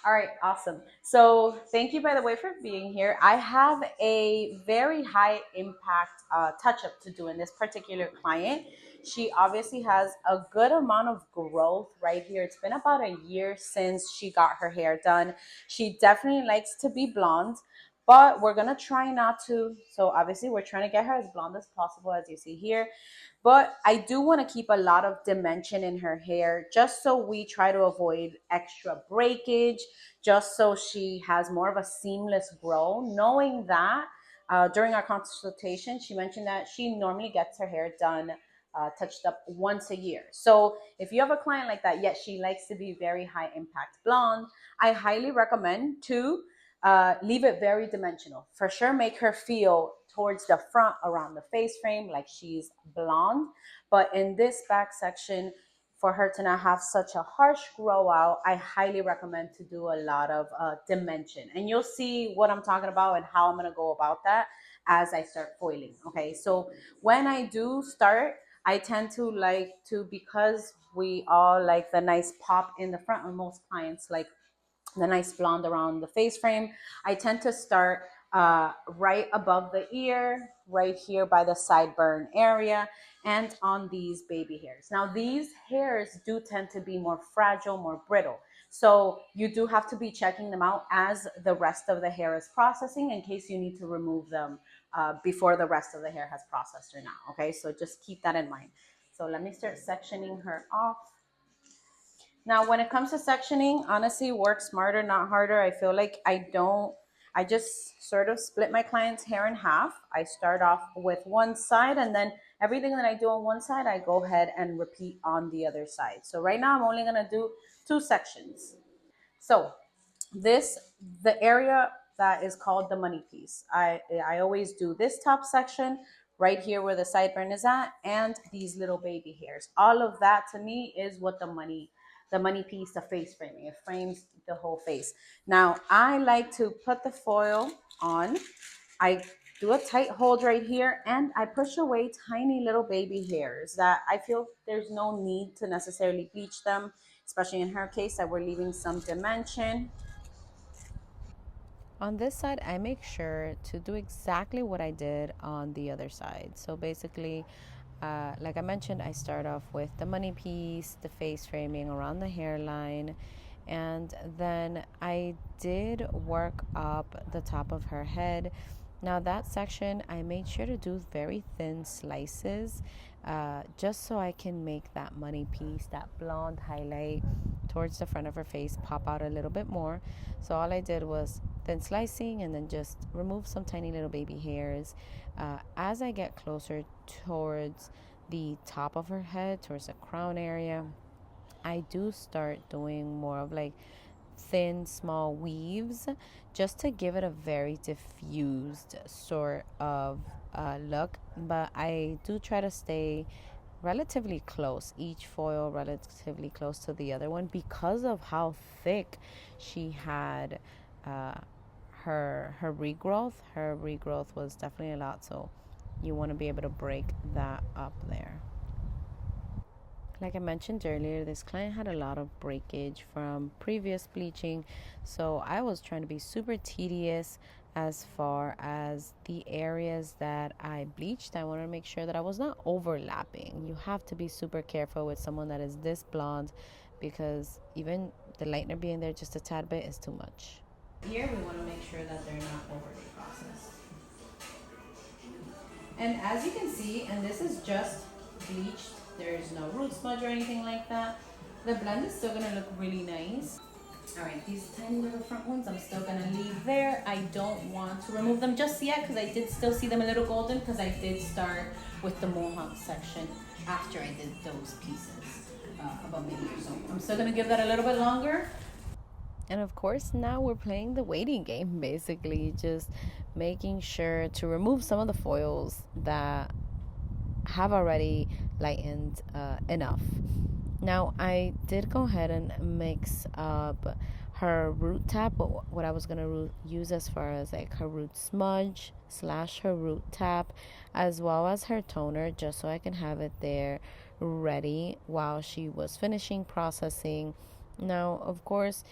All right, awesome. So, thank you, by the way, for being here. I have a very high impact touch up to do in this particular client. She obviously has a good amount of growth right here. It's been about a year since she got her hair done. She definitely likes to be blonde, but we're going to try not to. So, obviously, we're trying to get her as blonde as possible, as you see here. But I do want to keep a lot of dimension in her hair just so we try to avoid extra breakage, just so she has more of a seamless grow. Knowing that during our consultation, she mentioned that she normally gets her hair done. Touched up once a year. So if you have a client like that, yet she likes to be very high impact blonde, I highly recommend to leave it very dimensional. For sure, make her feel towards the front around the face frame like she's blonde. But in this back section, for her to not have such a harsh grow out, I highly recommend to do a lot of dimension. And you'll see what I'm talking about and how I'm going to go about that as I start foiling. Okay, so when I do start, I tend to like to, because we all like the nice pop in the front, and most clients like the nice blonde around the face frame. I tend to start right above the ear, right here by the sideburn area, and on these baby hairs. Now, these hairs do tend to be more fragile, more brittle. So you do have to be checking them out as the rest of the hair is processing in case you need to remove them before the rest of the hair has processed or not. Okay, so just keep that in mind. So let me start sectioning her off. Now, when it comes to sectioning, honestly, work smarter, not harder. I feel like I just sort of split my client's hair in half. I start off with one side, and then everything that I do on one side, I go ahead and repeat on the other side. So right now, I'm only going to do two sections. So this, the area that is called the money piece. I always do this top section right here where the sideburn is at, and these little baby hairs. All of that to me is what the money piece, the face framing. It frames the whole face. Now I like to put the foil on. I do a tight hold right here, and I push away tiny little baby hairs that I feel there's no need to necessarily bleach them, especially in her case that we're leaving some dimension. On this side, I make sure to do exactly what I did on the other side. So basically, like I mentioned, I start off with the money piece, the face framing around the hairline, and then I did work up the top of her head. Now, that section, I made sure to do very thin slices just so I can make that money piece, that blonde highlight towards the front of her face, pop out a little bit more. So, all I did was thin slicing and then just remove some tiny little baby hairs. As I get closer towards the top of her head, towards the crown area, I do start doing more of like thin, small weaves just to give it a very diffused sort of look. But I do try to stay relatively close, each foil relatively close to the other one because of how thick she had uh, her regrowth. Her regrowth was definitely a lot, so you want to be able to break that up there. Like I mentioned earlier, this client had a lot of breakage from previous bleaching, so I was trying to be super tedious as far as the areas that I bleached. I wanted to make sure that I was not overlapping. You have to be super careful with someone that is this blonde because even the lightener being there just a tad bit is too much. Here we want to make sure that they're not overly processed. And as you can see, and this is just bleached, there's no root smudge or anything like that. The blend is still gonna look really nice. All right, these tiny little front ones I'm still gonna leave there. I don't want to remove them just yet because I did still see them a little golden because I did start with the mohawk section after I did those pieces about a minute or so. I'm still gonna give that a little bit longer. And of course, now we're playing the waiting game, basically, just making sure to remove some of the foils that have already lightened enough. Now, I did go ahead and mix up her root tap, what I was going to use as far as like her root smudge slash her root tap, as well as her toner, just so I can have it there ready while she was finishing processing. Now, of course,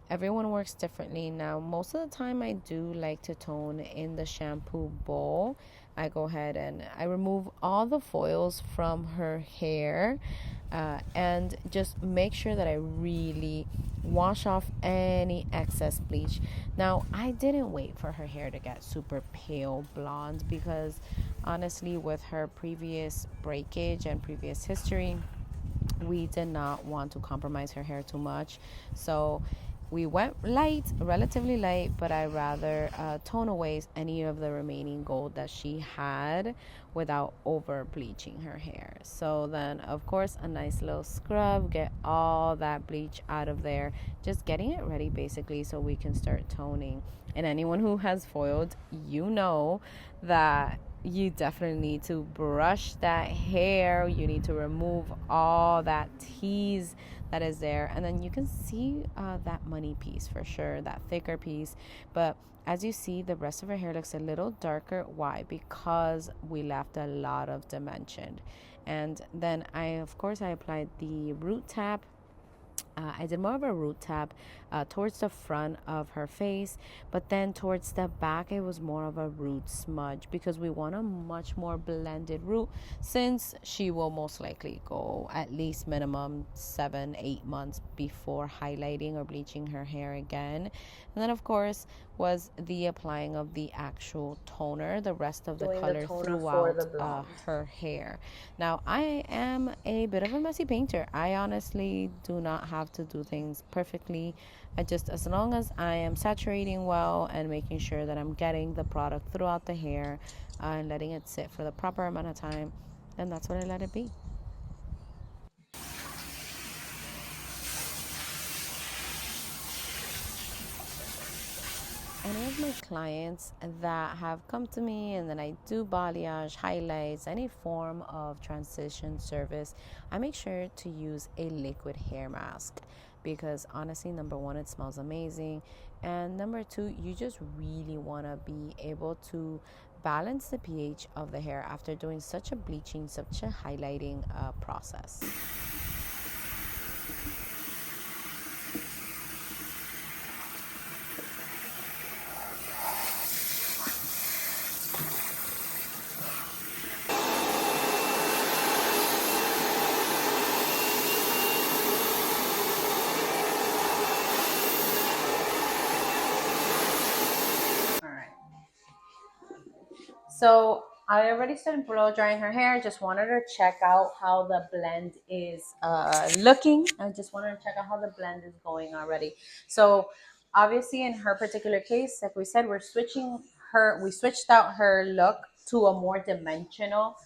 Everyone works differently. Now, most of the time, I do like to tone in the shampoo bowl. I go ahead and I remove all the foils from her hair, and just make sure that I really wash off any excess bleach. Now, I didn't wait for her hair to get super pale blonde because honestly, with her previous breakage and previous history, we did not want to compromise her hair too much. So we went light, relatively light, but I rather tone away any of the remaining gold that she had without over bleaching her hair. So then, of course, a nice little scrub, get all that bleach out of there, just getting it ready basically so we can start toning. And anyone who has foiled, you know that you definitely need to brush that hair. You need to remove all that tease that is there, and then you can see that money piece for sure, that thicker piece. But as you see, the rest of her hair looks a little darker. Why? Because we left a lot of dimension. And then of course I applied the root tap. I did more of a root tap towards the front of her face, but then towards the back, it was more of a root smudge because we want a much more blended root since she will most likely go at least minimum 7-8 months before highlighting or bleaching her hair again. And then, of course, was the applying of the actual toner, the rest of the Doing the color toner for throughout the blonde. her hair. Now, I am a bit of a messy painter. I honestly do not have to do things perfectly. I just, as long as I am saturating well and making sure that I'm getting the product throughout the hair and letting it sit for the proper amount of time, then that's what I let it be. Any of my clients that have come to me and then I do balayage, highlights, any form of transition service, I make sure to use a liquid hair mask because honestly, number one, it smells amazing, and number two, you just really want to be able to balance the pH of the hair after doing such a bleaching, such a highlighting process. All right. So I already started blow drying her hair. Just wanted to check out how the blend is looking. I just wanted to check out how the blend is going already. So obviously, in her particular case, like we said, we switched out her look to a more dimensional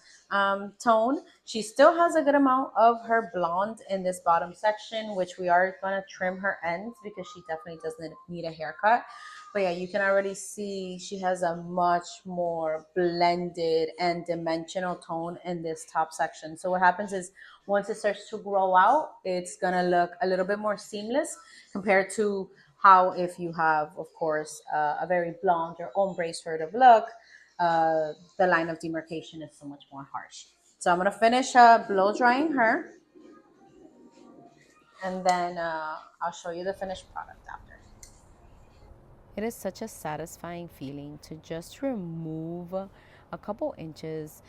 tone. She still has a good amount of her blonde in this bottom section, which we are going to trim her ends because she definitely doesn't need a haircut. But yeah, you can already see she has a much more blended and dimensional tone in this top section. So what happens is once it starts to grow out, it's gonna look a little bit more seamless compared to how if you have, of course, a very blonde or ombre sort of look, the line of demarcation is so much more harsh. So I'm gonna finish blow drying her, and then I'll show you the finished product after. It is such a satisfying feeling to just remove a couple inches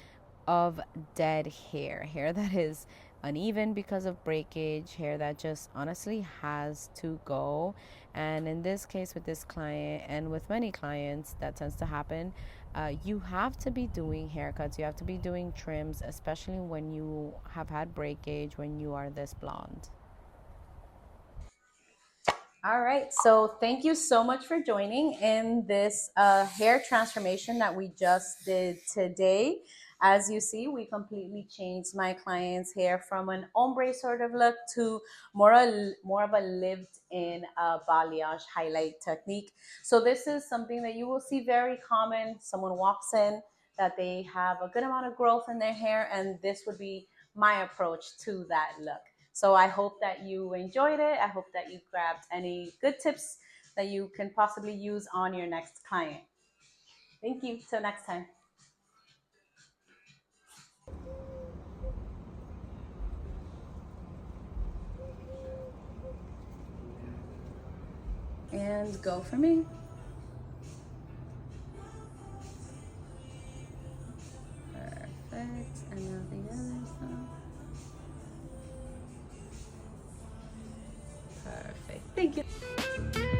of dead hair that is uneven because of breakage, hair that just honestly has to go. And in this case, with this client and with many clients, that tends to happen. You have to be doing haircuts, you have to be doing trims, especially when you have had breakage, when you are this blonde. All right. So thank you so much for joining in this hair transformation that we just did today. As you see, we completely changed my client's hair from an ombre sort of look to more of a lived-in balayage highlight technique. So this is something that you will see very common. Someone walks in that they have a good amount of growth in their hair, and this would be my approach to that look. So I hope that you enjoyed it. I hope that you grabbed any good tips that you can possibly use on your next client. Thank you. Till next time. And go for me. Perfect. And now the other side. Perfect. Thank you.